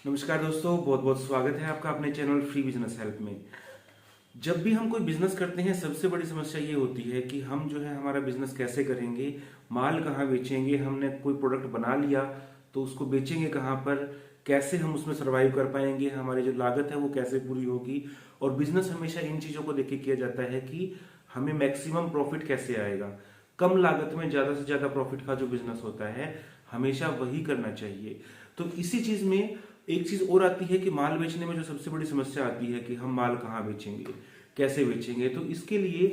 नमस्कार दोस्तों, बहुत बहुत स्वागत है आपका अपने चैनल फ्री बिजनेस हेल्प में। जब भी हम कोई बिजनेस करते हैं सबसे बड़ी समस्या ये होती है कि हम जो है हमारा बिजनेस कैसे करेंगे, माल कहाँ बेचेंगे। हमने कोई प्रोडक्ट बना लिया तो उसको बेचेंगे कहाँ पर, कैसे हम उसमें सर्वाइव कर पाएंगे, हमारी जो लागत है वो कैसे पूरी होगी। और बिजनेस हमेशा इन चीज़ों को देख के किया जाता है कि हमें मैक्सिमम प्रॉफिट कैसे आएगा। कम लागत में ज़्यादा से ज़्यादा प्रॉफिट का जो बिजनेस होता है हमेशा वही करना चाहिए। तो इसी चीज़ में एक चीज और आती है कि माल बेचने में जो सबसे बड़ी समस्या आती है कि हम माल कहाँ बेचेंगे, कैसे बेचेंगे। तो इसके लिए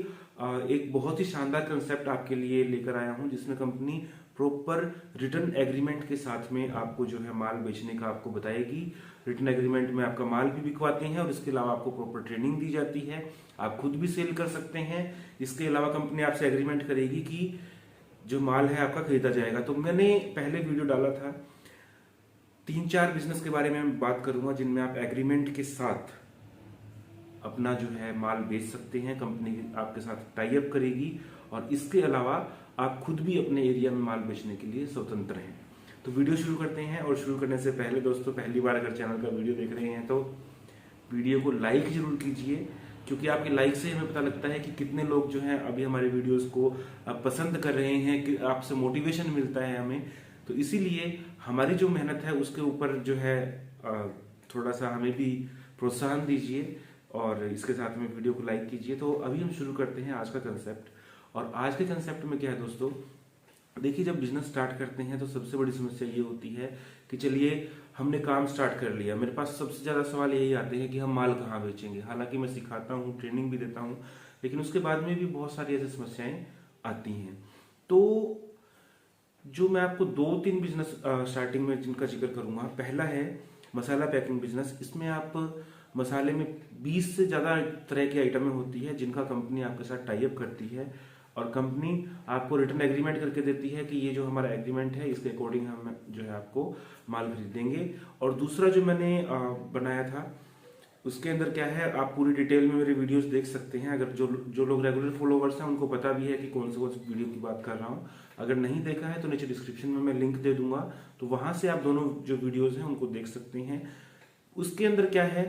एक बहुत ही शानदार कंसेप्ट आपके लिए लेकर आया हूं, जिसमें कंपनी प्रॉपर रिटर्न एग्रीमेंट के साथ में आपको जो है माल बेचने का आपको बताएगी। रिटर्न एग्रीमेंट में आपका माल भी बिकवाते हैं और इसके अलावा आपको प्रॉपर ट्रेनिंग दी जाती है। आप खुद भी सेल कर सकते हैं। इसके अलावा कंपनी आपसे एग्रीमेंट करेगी कि जो माल है आपका खरीदा जाएगा। तो मैंने पहले वीडियो डाला था, 3-4 बिजनेस के बारे में मैं बात करूंगा जिनमें आप एग्रीमेंट के साथ अपना जो है माल बेच सकते हैं। कंपनी आपके साथ टाई अप करेगी और इसके अलावा आप खुद भी अपने एरिया में माल बेचने के लिए स्वतंत्र हैं। तो वीडियो शुरू करते हैं। और शुरू करने से पहले दोस्तों, पहली बार अगर चैनल का वीडियो देख रहे हैं तो वीडियो को लाइक जरूर कीजिए, क्योंकि आपके लाइक से हमें पता लगता है कि कितने लोग जो हैं अभी हमारे वीडियोस को पसंद कर रहे हैं, कि आपसे मोटिवेशन मिलता है हमें। तो इसीलिए हमारी जो मेहनत है उसके ऊपर जो है थोड़ा सा हमें भी प्रोत्साहन दीजिए और इसके साथ में वीडियो को लाइक कीजिए। तो अभी हम शुरू करते हैं आज का कंसेप्ट। और आज के कंसेप्ट में क्या है दोस्तों, देखिए, जब बिजनेस स्टार्ट करते हैं तो सबसे बड़ी समस्या ये होती है कि चलिए हमने काम स्टार्ट कर लिया। मेरे पास सबसे ज़्यादा सवाल यही आते हैं कि हम माल कहाँ बेचेंगे। हालांकि मैं सिखाता हूँ, ट्रेनिंग भी देता हूँ, लेकिन उसके बाद में भी बहुत सारी ऐसी समस्याएं आती हैं। तो जो मैं आपको 2-3 बिजनेस स्टार्टिंग में जिनका जिक्र करूंगा, पहला है मसाला पैकिंग बिजनेस। इसमें आप मसाले में 20 से ज़्यादा तरह की आइटमें होती है जिनका कंपनी आपके साथ टाई अप करती है और कंपनी आपको रिटर्न एग्रीमेंट करके देती है कि ये जो हमारा एग्रीमेंट है इसके अकॉर्डिंग हम जो है आपको माल खरीदेंगे। और दूसरा जो मैंने बनाया था उसके अंदर क्या है, आप पूरी डिटेल में मेरे वीडियोस देख सकते हैं। अगर जो लोग रेगुलर फॉलोवर्स हैं उनको पता भी है कि कौन से वीडियो की बात कर रहा हूँ। अगर नहीं देखा है तो नीचे डिस्क्रिप्शन में मैं लिंक दे दूंगा, तो वहां से आप दोनों जो वीडियोस हैं उनको देख सकते हैं। उसके अंदर क्या है,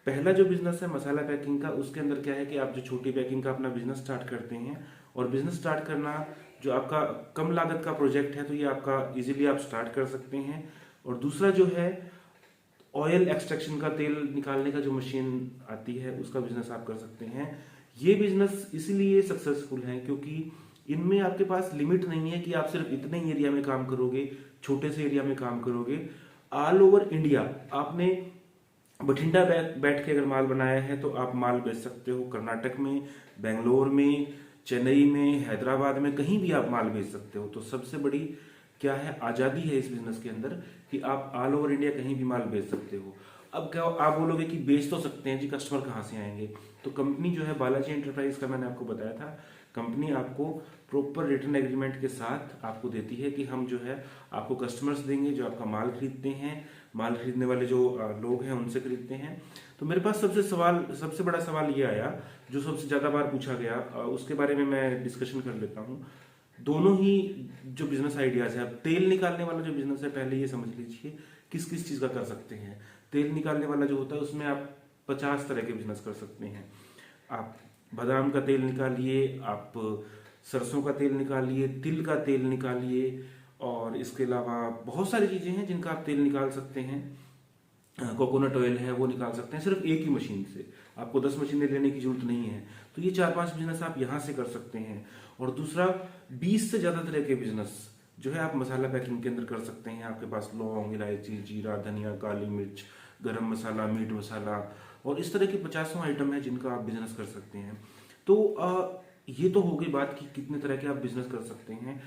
पहला जो बिजनेस है मसाला पैकिंग का, उसके अंदर क्या है कि आप जो छोटी पैकिंग का अपना बिजनेस स्टार्ट करते हैं, और बिजनेस स्टार्ट करना जो आपका कम लागत का प्रोजेक्ट है तो ये आपका इजीली आप स्टार्ट कर सकते हैं। और दूसरा जो है ऑयल एक्सट्रैक्शन का, तेल निकालने का जो मशीन आती है उसका बिजनेस आप कर सकते हैं। ये बिजनेस इसीलिए सक्सेसफुल है क्योंकि इनमें आपके पास लिमिट नहीं है कि आप सिर्फ इतने ही एरिया में काम करोगे, छोटे से एरिया में काम करोगे। ऑल ओवर इंडिया आपने बठिंडा बैठ के अगर माल बनाया है तो आप माल बेच सकते हो। कर्नाटक में, बेंगलोर में, चेन्नई में, हैदराबाद में, कहीं भी आप माल बेच सकते हो। तो सबसे बड़ी क्या है, आजादी है इस बिजनेस के अंदर कि आप ऑल ओवर इंडिया कहीं भी माल बेच सकते हो। अब क्या आप बोलोगे कि बेच तो सकते हैं जी, कस्टमर कहाँ से आएंगे। तो कंपनी जो है बालाजी एंटरप्राइज का मैंने आपको बताया था, कंपनी आपको प्रॉपर रिटर्न एग्रीमेंट के साथ आपको देती है कि हम जो है आपको कस्टमर्स देंगे जो आपका माल खरीदते हैं। माल खरीदने वाले जो लोग हैं उनसे खरीदते हैं। तो मेरे पास सबसे बड़ा सवाल ये आया जो सबसे ज्यादा बार पूछा गया, उसके बारे में मैं डिस्कशन कर लेता हूँ। दोनों ही जो बिजनेस आइडियाज है, अब तेल निकालने वाला जो बिजनेस है, पहले ये समझ लीजिए किस किस चीज का कर सकते हैं। तेल निकालने वाला जो होता है उसमें आप 50 तरह के बिजनेस कर सकते हैं। आप बादाम का तेल निकालिए, आप सरसों का तेल निकालिए, तिल का तेल निकालिए, और इसके अलावा बहुत सारी चीजें हैं जिनका आप तेल निकाल सकते हैं। कोकोनट ऑयल है वो निकाल सकते हैं सिर्फ एक ही मशीन से, आपको 10 मशीनें लेने की जरूरत नहीं है। तो ये 4-5 बिजनेस आप यहां से कर सकते हैं। और दूसरा 20 से ज्यादा तरह के बिजनेस जो है आप मसाला पैकिंग के अंदर कर सकते हैं। आपके पास लौंग, इलायची, जीरा, धनिया, काली मिर्च, गरम मसाला, मीट मसाला और इस तरह के 50 आइटम है जिनका आप बिजनेस कर सकते हैं। तो ये तो हो गई बात कि कितने तरह के आप बिजनेस कर सकते हैं।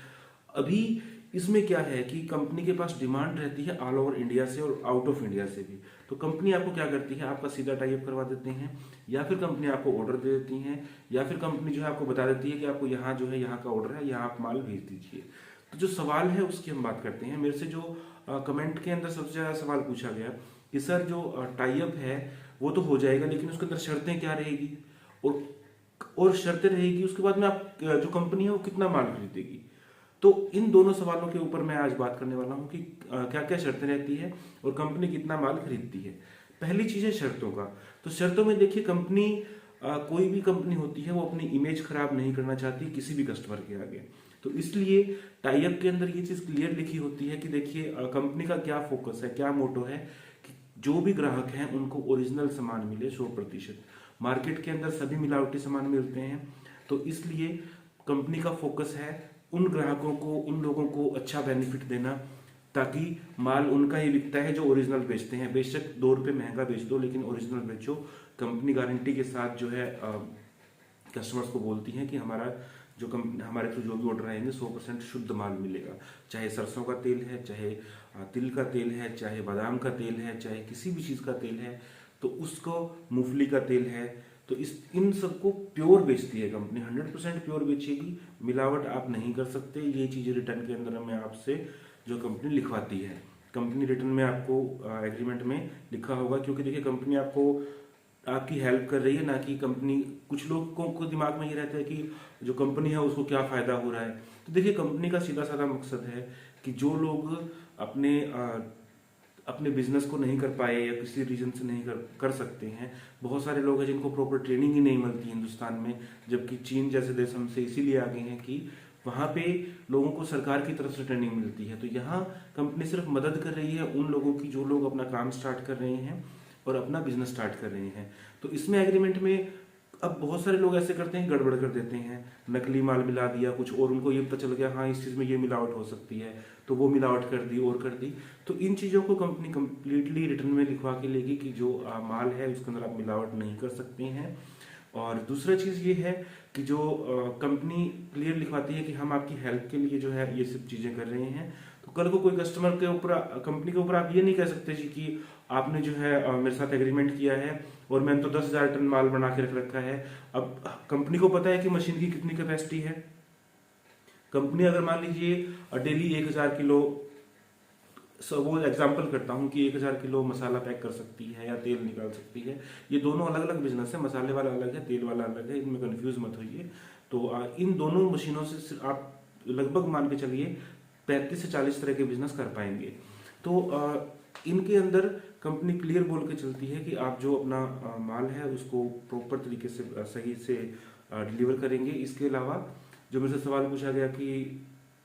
अभी इसमें क्या है कि कंपनी के पास डिमांड रहती है ऑल ओवर इंडिया से और आउट ऑफ इंडिया से भी। तो कंपनी आपको क्या करती है, आपका सीधा टाई अप करवा देते हैं, या फिर कंपनी आपको ऑर्डर दे देती है, या फिर कंपनी जो है आपको बता देती है कि आपको यहाँ जो है यहाँ का ऑर्डर है, यहाँ आप माल भेज दीजिए। तो जो सवाल है उसकी हम बात करते हैं। मेरे से जो कमेंट के अंदर सबसे ज्यादा सवाल पूछा गया कि सर जो टाई अप है वो तो हो जाएगा, लेकिन उसके अंदर शर्तें क्या रहेगी, और शर्तें रहेगी उसके बाद में आप जो कंपनी है वो कितना माल खरीदेगी। तो इन दोनों सवालों के ऊपर मैं आज बात करने वाला हूँ कि क्या क्या शर्तें रहती है और कंपनी कितना माल खरीदती है। पहली चीज है शर्तों का। तो शर्तों में देखिए, कंपनी कोई भी कंपनी होती है वो अपनी इमेज खराब नहीं करना चाहती किसी भी कस्टमर के आगे। तो इसलिए टाई अप के अंदर ये चीज क्लियर लिखी होती है कि देखिए कंपनी का क्या फोकस है, क्या मोटो है कि जो भी ग्राहक हैं उनको ओरिजिनल सामान मिले 100%। मार्केट के अंदर सभी मिलावटी सामान मिलते हैं, तो इसलिए कंपनी का फोकस है उन ग्राहकों को, उन लोगों को अच्छा बेनिफिट देना, ताकि माल उनका ही बिकता है जो ओरिजिनल बेचते हैं। बेशक 2 रुपये महंगा बेच दो, लेकिन ओरिजिनल बेचो। कंपनी गारंटी के साथ जो है कस्टमर्स को बोलती है कि हमारा जो कंपनी, हमारे थ्रू जो भी ऑर्डर आएंगे 100% शुद्ध माल मिलेगा। चाहे सरसों का तेल है, चाहे तिल का तेल है, चाहे बादाम का तेल है, चाहे किसी भी चीज़ का तेल है, तो उसको मूंगफली का तेल है, तो इन सबको प्योर बेचती है कंपनी। 100% प्योर बेचेगी, मिलावट आप नहीं कर सकते। ये चीज़ें रिटर्न के अंदर में आपसे जो कंपनी लिखवाती है, कंपनी रिटर्न में आपको एग्रीमेंट में लिखा होगा, क्योंकि देखिए कंपनी आपको आपकी हेल्प कर रही है, ना कि कंपनी। कुछ लोगों को दिमाग में ये रहता है कि जो कंपनी है उसको क्या फायदा हो रहा है। तो देखिए कंपनी का सीधा साधा मकसद है कि जो लोग अपने बिजनेस को नहीं कर पाए या किसी रीजन से नहीं कर सकते हैं, बहुत सारे लोग हैं जिनको प्रॉपर ट्रेनिंग ही नहीं मिलती हिंदुस्तान में, जबकि चीन जैसे देश हमसे इसीलिए आगे हैं कि वहां पे लोगों को सरकार की तरफ से ट्रेनिंग मिलती है। तो यहाँ कंपनी सिर्फ मदद कर रही है उन लोगों की जो लोग अपना काम स्टार्ट कर रहे हैं और अपना बिजनेस स्टार्ट कर रहे हैं। तो इसमें एग्रीमेंट में अब बहुत सारे लोग ऐसे करते हैं, गड़बड़ कर देते हैं, नकली माल मिला दिया कुछ, और उनको ये पता चल गया हाँ इस चीज़ में ये मिलावट हो सकती है, तो वो मिलावट कर दी और कर दी। तो इन चीज़ों को कंपनी कंप्लीटली रिटर्न में लिखवा के लेगी कि जो माल है उसके अंदर आप मिलावट नहीं कर सकते हैं। और दूसरा चीज़ ये है कि जो कंपनी क्लियर लिखवाती है कि हम आपकी हेल्प के लिए जो है ये सब चीज़ें कर रहे हैं। तो कल को कोई कस्टमर के ऊपर, कंपनी के ऊपर आप ये नहीं कह सकते जी कि आपने जो है मेरे साथ एग्रीमेंट किया है और मैंने तो 10,000 टन माल बना के रख रखा है। अब कंपनी को पता है कि मशीन की कितनी कैपेसिटी है। कंपनी अगर मान लीजिए डेली 1,000 किलो, वो एग्जांपल करता हूँ कि 1,000 किलो मसाला पैक कर सकती है या तेल निकाल सकती है। ये दोनों अलग अलग बिजनेस है, मसाले वाला अलग है, तेल वाला अलग है, इनमें कंफ्यूज मत होइए। तो इन दोनों मशीनों से आप लगभग मान के चलिए 35 से 40 तरह के बिजनेस कर पाएंगे। तो इनके अंदर कंपनी क्लियर बोल के चलती है कि आप जो अपना माल है उसको प्रॉपर तरीके से सही से डिलीवर करेंगे। इसके अलावा जो मेरे से सवाल पूछा गया कि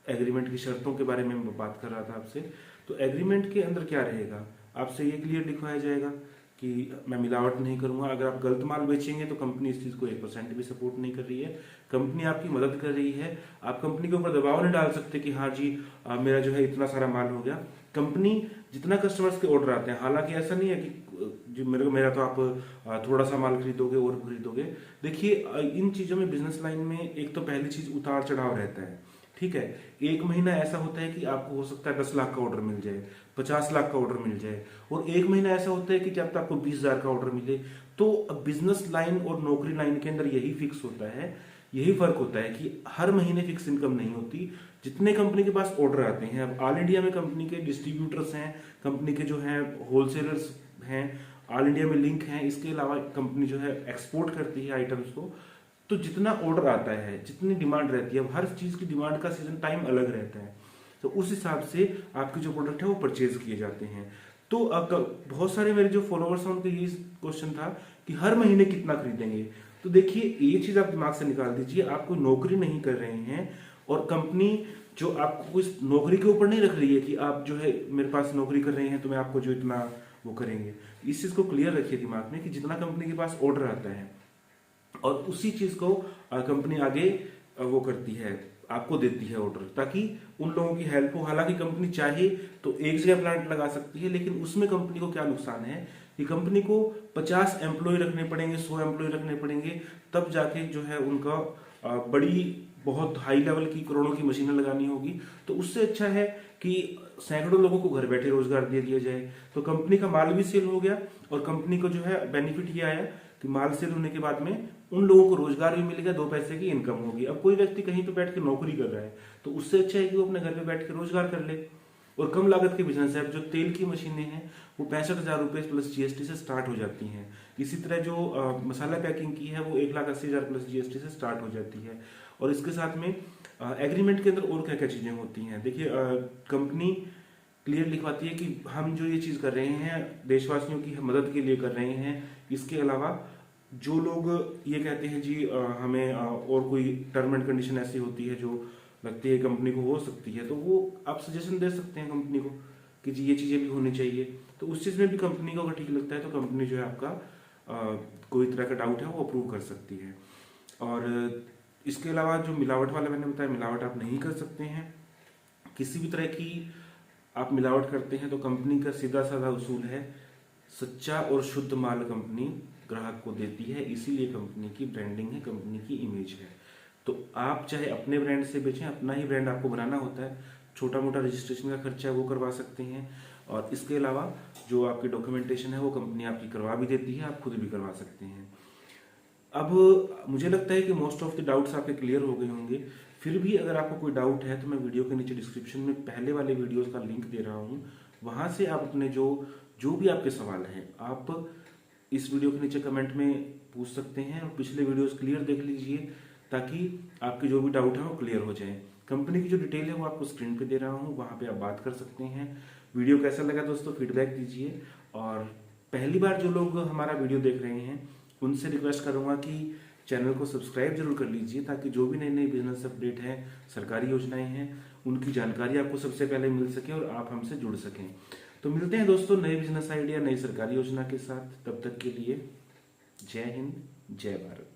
एग्रीमेंट की शर्तों के बारे में मैं बात कर रहा था आपसे, तो एग्रीमेंट के अंदर क्या रहेगा, आपसे ये क्लियर लिखवाया जाएगा कि मैं मिलावट नहीं करूंगा। अगर आप गलत माल बेचेंगे तो कंपनी इस चीज़ को 1% भी सपोर्ट नहीं कर रही है, कंपनी आपकी मदद कर रही है। आप कंपनी के ऊपर दबाव नहीं डाल सकते कि हाँ जी मेरा जो है इतना सारा माल हो गया। कंपनी जितना कस्टमर्स के ऑर्डर आते हैं, हालांकि ऐसा नहीं है कि जो मेरा तो आप थोड़ा सा माल खरीदोगे और खरीदोगे। देखिए इन चीज़ों में, बिजनेस लाइन में एक तो पहली चीज़ उतार चढ़ाव रहता है, ठीक है। एक महीना ऐसा होता है कि आपको हो सकता है 10 लाख का ऑर्डर मिल जाए, 50 लाख का ऑर्डर मिल जाए, और एक महीना ऐसा होता है कि जब तक आपको 20,000 का ऑर्डर मिले। तो बिजनेस लाइन और नौकरी लाइन के अंदर यही फिक्स होता है, यही फर्क होता है कि हर महीने फिक्स इनकम नहीं होती। जितने कंपनी के पास ऑर्डर आते हैं, अब ऑल इंडिया में कंपनी के डिस्ट्रीब्यूटर्स हैं, कंपनी के जो हैं होलसेलर्स हैं, ऑल इंडिया में लिंक हैं। इसके अलावा कंपनी जो है एक्सपोर्ट करती है आइटम्स को। तो जितना ऑर्डर आता है, जितनी डिमांड रहती है, हर चीज की डिमांड का सीजन टाइम अलग रहता है, तो उस हिसाब से आपके जो प्रोडक्ट है वो परचेज किए जाते हैं। तो बहुत सारे मेरे जो फॉलोअर्स हैं उनका ये क्वेश्चन था कि हर महीने कितना खरीदेंगे। तो देखिए ये चीज आप दिमाग से निकाल दीजिए, आप कोई नौकरी नहीं कर रहे हैं और कंपनी जो आपको इस नौकरी के ऊपर नहीं रख रही है कि आप जो है मेरे पास नौकरी कर रहे हैं तो मैं आपको जो इतना वो करेंगे। इस चीज को क्लियर रखिए दिमाग में कि जितना कंपनी के पास ऑर्डर आता है और उसी चीज को कंपनी आगे वो करती है, आपको देती है ऑर्डर, ताकि उन लोगों की हेल्प हो। हालांकि कंपनी चाहे तो एक जगह प्लांट लगा सकती है, लेकिन उसमें कंपनी को क्या नुकसान है कि कंपनी को 50 एम्प्लॉय रखने पड़ेंगे, 100 एम्प्लॉय रखने पड़ेंगे, तब जाके जो है उनका बड़ी बहुत हाई लेवल की करोड़ों की मशीनें लगानी होगी। तो उससे अच्छा है कि सैकड़ों लोगों को घर बैठे रोजगार दे दिया जाए। तो कंपनी का माल भी सेल हो गया और कंपनी को जो है बेनिफिट ये आया कि माल सेल होने के बाद में उन लोगों को रोजगार भी मिलेगा, 2 पैसे की इनकम होगी। अब कोई व्यक्ति कहीं पे बैठ के नौकरी कर रहा है तो उससे अच्छा है कि वो अपने घर पे बैठ के रोजगार कर ले और कम लागत के बिजनेस है। अब जो तेल की मशीनें हैं वो 65,000 रुपए प्लस जीएसटी से स्टार्ट हो जाती हैं। इसी तरह जो मसाला पैकिंग की है वो 1,80,000 प्लस जीएसटी से स्टार्ट हो जाती है। और इसके साथ में एग्रीमेंट के अंदर और क्या क्या चीजें होती हैं, देखिए कंपनी क्लियर लिखवाती है कि हम जो ये चीज कर रहे हैं देशवासियों की मदद के लिए कर रहे हैं। इसके अलावा जो लोग ये कहते हैं जी हमें और कोई टर्म एंड कंडीशन ऐसी होती है जो लगती है कंपनी को हो सकती है, तो वो आप सजेशन दे सकते हैं कंपनी को कि जी ये चीजें भी होनी चाहिए। तो उस चीज में भी कंपनी को अगर ठीक लगता है तो कंपनी जो है आपका कोई तरह का डाउट है वो अप्रूव कर सकती है। और इसके अलावा जो मिलावट वाला मैंने बताया, मिलावट आप नहीं कर सकते हैं। किसी भी तरह की आप मिलावट करते हैं तो कंपनी का सीधा साधा उसूल है, सच्चा और शुद्ध माल कंपनी ग्राहक को देती है, इसीलिए कंपनी की ब्रांडिंग है, कंपनी की इमेज है। तो आप चाहे अपने ब्रांड से बेचें, अपना ही ब्रांड आपको बनाना होता है, छोटा मोटा रजिस्ट्रेशन का खर्चा है वो करवा सकते हैं, और इसके अलावा जो आपकी डॉक्यूमेंटेशन है वो कंपनी आपकी करवा भी देती है, आप खुद भी करवा सकते हैं। अब मुझे लगता है कि मोस्ट ऑफ द डाउट्स आपके क्लियर हो गए होंगे। फिर भी अगर आपको कोई डाउट है तो मैं वीडियो के नीचे डिस्क्रिप्शन में पहले वाले वीडियोस का लिंक दे रहा हूँ, वहां से आप अपने जो भी आपके सवाल हैं आप इस वीडियो के नीचे कमेंट में पूछ सकते हैं, और पिछले वीडियोस क्लियर देख लीजिए ताकि आपके जो भी डाउट है वो क्लियर हो जाए। कंपनी की जो डिटेल है वो आपको स्क्रीन पे दे रहा हूँ, वहां पे आप बात कर सकते हैं। वीडियो कैसा लगा दोस्तों फीडबैक दीजिए, और पहली बार जो लोग हमारा वीडियो देख रहे हैं उनसे रिक्वेस्ट करूंगा कि चैनल को सब्सक्राइब जरूर कर लीजिए, ताकि जो भी नई नई बिजनेस अपडेट है, सरकारी योजनाएं हैं, उनकी जानकारी आपको सबसे पहले मिल सके और आप हमसे जुड़ सकें। तो मिलते हैं दोस्तों नए बिजनेस आइडिया, नई सरकारी योजना के साथ। तब तक के लिए जय हिंद, जय भारत।